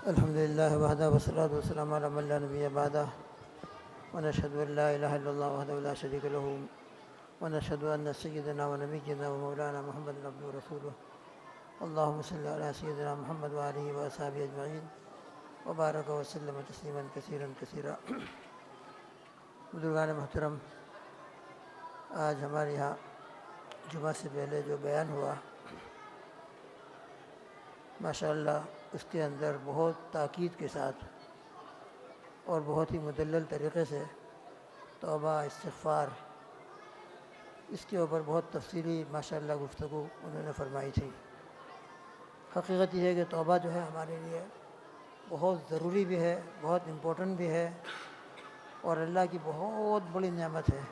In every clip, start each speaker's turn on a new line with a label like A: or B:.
A: الحمد لله وحده والصلاة والسلام على من لا نبي بعده ونشهد أن لا إله إلا الله وحده لا شريك له ونشهد أن سيدنا ونبينا ومولانا محمد عبده ورسوله اللهم صل على سيدنا محمد وآله وأصحابه أجمعين وبارك وسلم تسليما كثيرا كثيرا. بزرگان محترم، آج ہمارے یہاں جمعہ سے پہلے جو بیان ہوا ماشاءاللہ اس کے اندر بہت تاکید کے ساتھ اور بہت ہی مدلل طریقے سے توبہ استغفار اس کے اوپر بہت تفصیلی ماشاءاللہ گفتگو انہوں نے فرمائی تھی. حقیقت یہ ہے کہ توبہ جو ہے ہمارے لیے بہت ضروری بھی ہے، بہت امپورٹنٹ بھی ہے اور اللہ کی بہت بڑی نعمت ہے.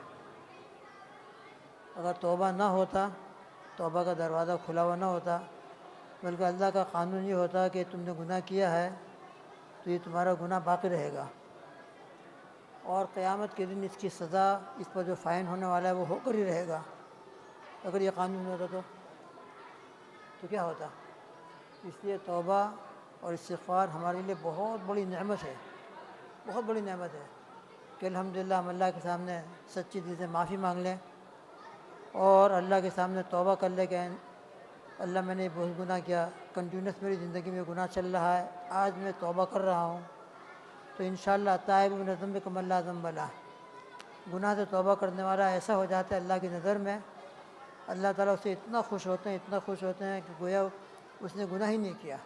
A: اگر توبہ نہ ہوتا، توبہ کا دروازہ کھلا ہوا نہ ہوتا، بلکہ اللہ کا قانون یہ ہوتا کہ تم نے گناہ کیا ہے تو یہ تمہارا گناہ باقی رہے گا اور قیامت کے دن اس کی سزا، اس پر جو فائن ہونے والا ہے وہ ہو کر ہی رہے گا. اگر یہ قانون ہوتا تو کیا ہوتا؟ اس لیے توبہ اور استغفار ہمارے لیے بہت بڑی نعمت ہے، بہت بڑی نعمت ہے کہ الحمدللہ ہم اللہ کے سامنے سچی دل سے معافی مانگ لیں اور اللہ کے سامنے توبہ کر لیں کہ اللہ میں نے بہت گناہ کیا، کنٹینیوس میری زندگی میں گناہ چل رہا ہے، آج میں توبہ کر رہا ہوں تو انشاءاللہ تائب من الذنب کمن لا ذنب لہ. گناہ سے توبہ کرنے والا ایسا ہو جاتا ہے اللہ کی نظر میں، اللہ تعالیٰ اس سے اتنا خوش ہوتے ہیں، اتنا خوش ہوتے ہیں کہ گویا اس نے گناہ ہی نہیں کیا.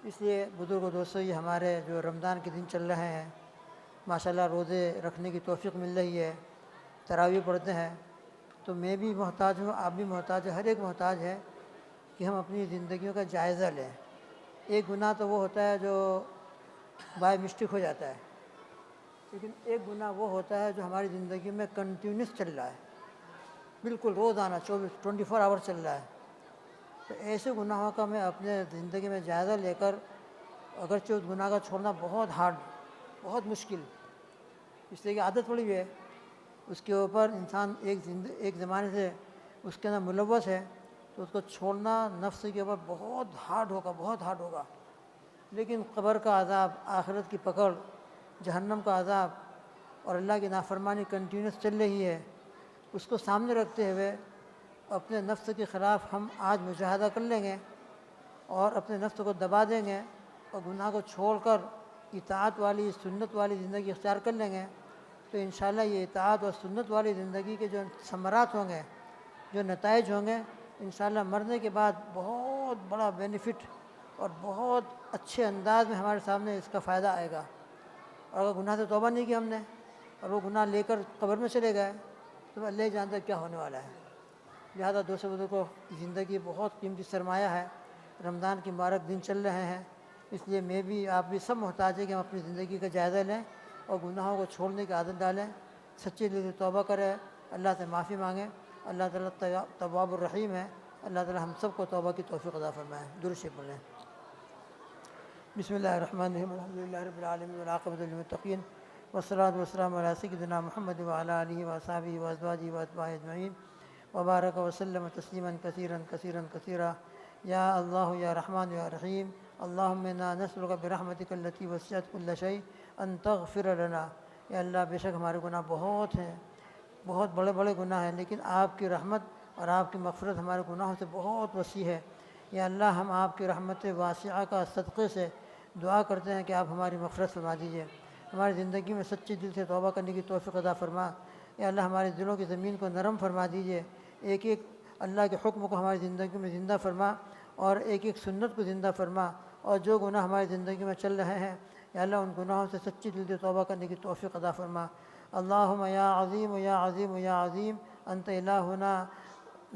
A: اس لیے بزرگ و دوستو، یہ ہمارے جو رمضان کے دن چل رہے ہیں ماشاءاللہ روزے رکھنے کی توفیق مل رہی ہے، تراویح پڑھتے ہیں، تو میں بھی محتاج ہوں، آپ بھی محتاج ہیں، ہر ایک محتاج ہے کہ ہم اپنی زندگیوں کا جائزہ لیں. ایک گناہ تو وہ ہوتا ہے جو بائی مسٹیک ہو جاتا ہے، لیکن ایک گناہ وہ ہوتا ہے جو ہماری زندگی میں کنٹینیوس چل رہا ہے، بالکل روزانہ 24 آور چل رہا ہے. تو ایسے گناہوں کا میں اپنے زندگی میں جائزہ لے کر، اگرچہ اس گناہ کا چھوڑنا بہت ہارڈ، بہت مشکل، اس لیے کہ عادت پڑی ہوئی ہے اس کے اوپر، انسان ایک زمانے سے اس کے اندر ملوث ہے، تو اس کو چھوڑنا نفس کے اوپر بہت ہارڈ ہوگا، بہت ہارڈ ہوگا. لیکن قبر کا عذاب، آخرت کی پکڑ، جہنم کا عذاب اور اللہ کی نافرمانی کنٹینیوس چل رہی ہے، اس کو سامنے رکھتے ہوئے اپنے نفس کے خلاف ہم آج مجاہدہ کر لیں گے اور اپنے نفس کو دبا دیں گے اور گناہ کو چھوڑ کر اطاعت والی، سنت والی زندگی اختیار کر لیں گے، تو انشاءاللہ یہ اطاعت اور سنت والی زندگی کے جو ثمرات ہوں گے، جو نتائج ہوں گے، انشاءاللہ مرنے کے بعد بہت بڑا بینیفٹ اور بہت اچھے انداز میں ہمارے سامنے اس کا فائدہ آئے گا. اور اگر گناہ سے توبہ نہیں کی ہم نے اور وہ گناہ لے کر قبر میں چلے گئے تو اللہ جانتا ہے کیا ہونے والا ہے. لہذا دوستوں بزرگوں، زندگی بہت قیمتی سرمایہ ہے، رمضان کے مبارک دن چل رہے ہیں، اس لیے میں بھی، آپ بھی سب محتاج ہیں کہ ہم اپنی زندگی کا جائزہ لیں اور گناہوں کو چھوڑنے کی عادت ڈالیں، سچے دل سے توبہ کریں، اللہ سے معافی مانگیں. اللہ تعالیٰ تواب الرحیم ہے، اللہ تعالیٰ ہم سب کو توبہ کی توفیق عطا فرمائے. درود شریف پڑھیں. بسم اللہ الرحمن الرحیم. الحمدللہ رب العالمین والعاقبۃ للمتقین والصلاۃ والسلام علی سیدنا محمد وعلی آلہ وصحبہ وازواجہ واتباعہ اجمعین وبارک وسلم تسلیما کثیرا کثیرا کثیرا. یا اللہ یا رحمان یا رحیم، اللہم انا نسألک برحمتک التی وسعت کل شیء ان تغفر لنا. یا اللہ، بے شک ہمارے گناہ بہت ہیں، بہت بڑے بڑے گناہ ہیں، لیکن آپ کی رحمت اور آپ کی مغفرت ہمارے گناہوں سے بہت وسیع ہے. یا اللہ، ہم آپ کی رحمت واسعہ کا صدقے سے دعا کرتے ہیں کہ آپ ہماری مغفرت فرما دیجیے، ہماری زندگی میں سچے دل سے توبہ کرنے کی توفیق عطا فرما. یا اللہ، ہمارے دلوں کی زمین کو نرم فرما دیجیے، ایک ایک اللہ کے حکم کو ہماری زندگی میں زندہ فرما اور ایک ایک سنت کو زندہ فرما. اور جو گناہ ہماری زندگی میں چل رہے ہیں یا اللہ، ان گناہوں سے سچی دل سے توبہ کرنے کی توفیق عطا فرما. اللہم یا عظیم یا عظیم یا عظیم انت الہنا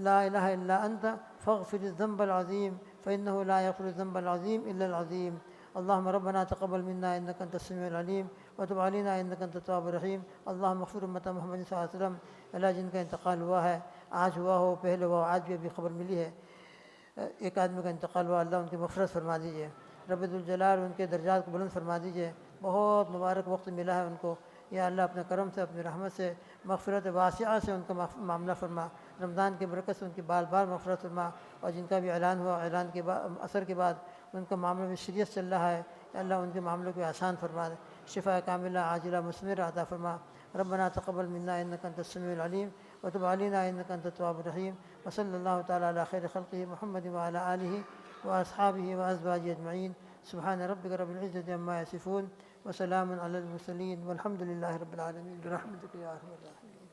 A: لا الہ الا انت فاغفر الذنب العظیم فانہ لا یغفر الذنب العظیم الا العظیم. اللہم ربنا تقبل منا انک انت السمیع العلیم وتب علینا انک انت التواب الرحیم. اللہم اغفر امت محمد صلی اللہ علیہ وسلم. اللہ جن کا انتقال ہوا ہے، آج ہوا ہو، پہلے ہوا ہو، آج بھی ابھی خبر ملی ہے ایک آدمی کا انتقال ہوا، اللہ ان کی مغفرت فرما دیجیے، رب ذوالجلال ان کے درجات کو بلند فرما دیجیے. بہت مبارک وقت ملا ہے ان کو، یا اللہ اپنے کرم سے، اپنی رحمت سے، مغفرت واسعہ سے ان کا معاملہ فرما. رمضان کے برکت سے ان کی بال بال مغفرت فرما، اور جن کا بھی اعلان ہوا اعلان کے بعد اثر کے بعد ان کا معاملہ میں شریعت چل رہا ہے، یا اللہ ان کے معاملوں کو آسان فرما دے، شفا کاملہ عاجلہ مثمرہ عطا فرما۔ ربنا تقبل منا انک انت السمیع العلیم وتب علینا انک انت التواب الرحیم، وصلی اللہ تعالی علی خیر خلقہ محمد وعلی آلہ واصحابہ وازواجہ اجمعین، سبحان ربک رب العزۃ عما یصفون وسلام علی المرسلین والحمد للہ رب العالمین برحمتک یا ارحم الراحمین۔